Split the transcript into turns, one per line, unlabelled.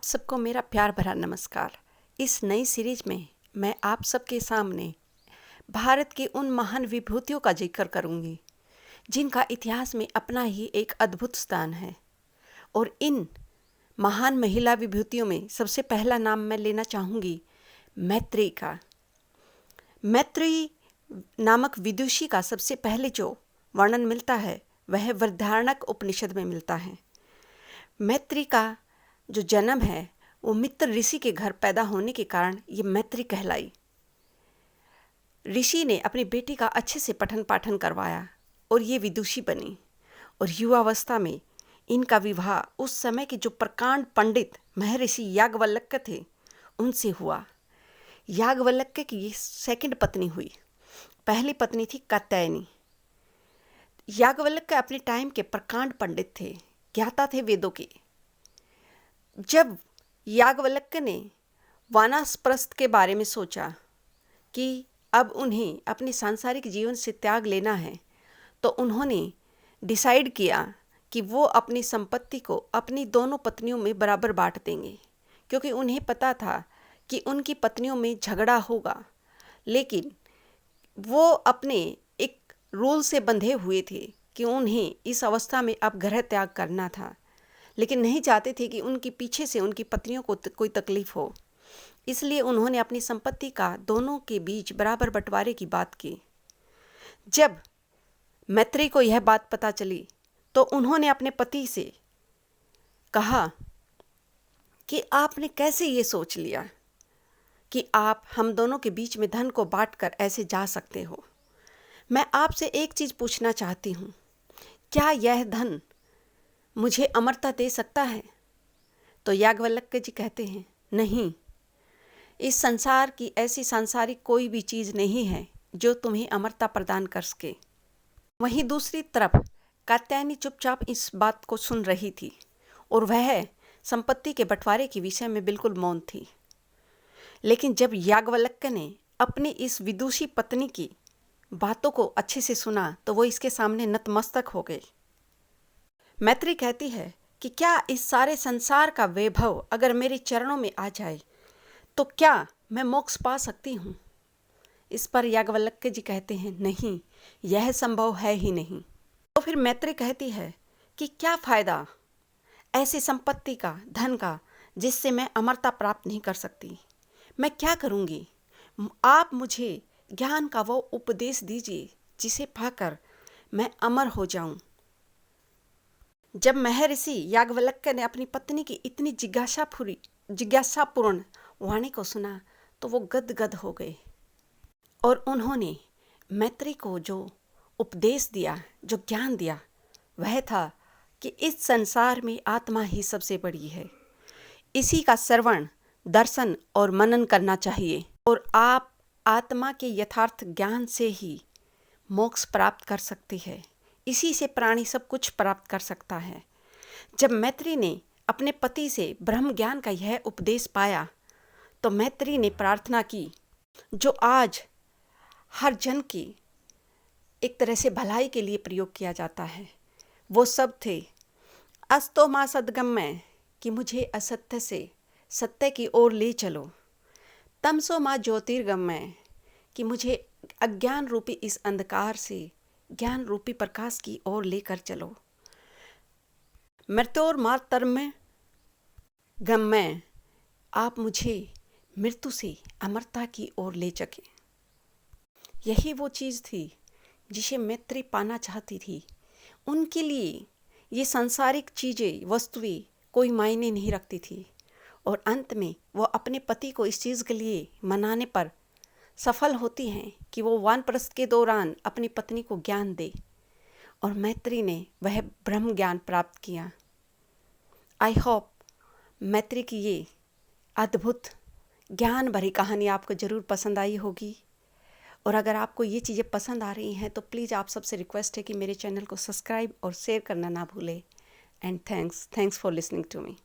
आप सबको मेरा प्यार भरा नमस्कार। इस नई सीरीज में मैं आप सबके सामने भारत की उन महान विभूतियों का जिक्र करूंगी जिनका इतिहास में अपना ही एक अद्भुत स्थान है। और इन महान महिला विभूतियों में सबसे पहला नाम मैं लेना चाहूँगी मैत्री का। मैत्री नामक विदुषी का सबसे पहले जो वर्णन मिलता है वह वृहदारण्यक उपनिषद में मिलता है। मैत्री का जो जन्म है वो मित्र ऋषि के घर पैदा होने के कारण ये मैत्री कहलाई। ऋषि ने अपनी बेटी का अच्छे से पठन पाठन करवाया और ये विदुषी बनी। और युवावस्था में इनका विवाह उस समय के जो प्रकांड पंडित महर्षि याज्ञवल्क्य थे उनसे हुआ। याज्ञवल्क्य की ये सेकंड पत्नी हुई। पहली पत्नी थी कात्यायनी। याज्ञवल्क्य अपने टाइम के प्रकांड पंडित थे, ज्ञाता थे वेदों के। जब याज्ञवल्क्य ने वानप्रस्थ के बारे में सोचा कि अब उन्हें अपने सांसारिक जीवन से त्याग लेना है, तो उन्होंने डिसाइड किया कि वो अपनी संपत्ति को अपनी दोनों पत्नियों में बराबर बांट देंगे, क्योंकि उन्हें पता था कि उनकी पत्नियों में झगड़ा होगा। लेकिन वो अपने एक रूल से बंधे हुए थे कि उन्हें इस अवस्था में अब गृह त्याग करना था, लेकिन नहीं चाहते थे कि उनके पीछे से उनकी पत्नियों को कोई तकलीफ हो। इसलिए उन्होंने अपनी संपत्ति का दोनों के बीच बराबर बंटवारे की बात की। जब मैत्री को यह बात पता चली तो उन्होंने अपने पति से कहा कि आपने कैसे ये सोच लिया कि आप हम दोनों के बीच में धन को बांटकर ऐसे जा सकते हो। मैं आपसे एक चीज़ पूछना चाहती हूँ, क्या यह धन मुझे अमरता दे सकता है? तो याज्ञवल्क्य जी कहते हैं, नहीं, इस संसार की ऐसी सांसारिक कोई भी चीज़ नहीं है जो तुम्हें अमरता प्रदान कर सके। वहीं दूसरी तरफ कात्यायनी चुपचाप इस बात को सुन रही थी और वह संपत्ति के बंटवारे के विषय में बिल्कुल मौन थी। लेकिन जब याज्ञवल्क्य ने अपनी इस विदुषी पत्नी की बातों को अच्छे से सुना तो वो इसके सामने नतमस्तक हो गए। मैत्री कहती है कि क्या इस सारे संसार का वैभव अगर मेरे चरणों में आ जाए तो क्या मैं मोक्ष पा सकती हूँ? इस पर याज्ञवल्क्य जी कहते हैं, नहीं, यह संभव है ही नहीं। तो फिर मैत्री कहती है कि क्या फ़ायदा ऐसी संपत्ति का, धन का, जिससे मैं अमरता प्राप्त नहीं कर सकती? मैं क्या करूँगी? आप मुझे ज्ञान का वो उपदेश दीजिए जिसे पाकर मैं अमर हो जाऊं। जब महर्षि याज्ञवल्क्य ने अपनी पत्नी की इतनी जिज्ञासापूर्ण वाणी को सुना तो वो गदगद हो गए और उन्होंने मैत्री को जो उपदेश दिया, जो ज्ञान दिया, वह था कि इस संसार में आत्मा ही सबसे बड़ी है। इसी का श्रवण, दर्शन और मनन करना चाहिए और आप आत्मा के यथार्थ ज्ञान से ही मोक्ष प्राप्त कर सकती है। इसी से प्राणी सब कुछ प्राप्त कर सकता है। जब मैत्री ने अपने पति से ब्रह्म ज्ञान का यह उपदेश पाया तो मैत्री ने प्रार्थना की, जो आज हर जन की एक तरह से भलाई के लिए प्रयोग किया जाता है, वो सब थे, अस्तो मा सद्गम्य, कि मुझे असत्य से सत्य की ओर ले चलो, तमसो मा ज्योतिर्गम्य, कि मुझे अज्ञान रूपी इस अंधकार से ज्ञान रूपी प्रकाश की ओर लेकर चलो, मृत्योर्मातर्म्य गम्य, आप मुझे मृत्यु से अमरता की ओर ले सके। यही वो चीज़ थी जिसे मैत्री पाना चाहती थी। उनके लिए ये सांसारिक चीज़ें, वस्तुएं कोई मायने नहीं रखती थी और अंत में वो अपने पति को इस चीज़ के लिए मनाने पर सफल होती हैं कि वो वानप्रस्थ के दौरान अपनी पत्नी को ज्ञान दे और मैत्री ने वह ब्रह्म ज्ञान प्राप्त किया। आई होप मैत्री की ये अद्भुत ज्ञान भरी कहानी आपको ज़रूर पसंद आई होगी। और अगर आपको ये चीज़ें पसंद आ रही हैं तो प्लीज़ आप सबसे रिक्वेस्ट है कि मेरे चैनल को सब्सक्राइब और शेयर करना ना भूलें। And thanks for listening to me.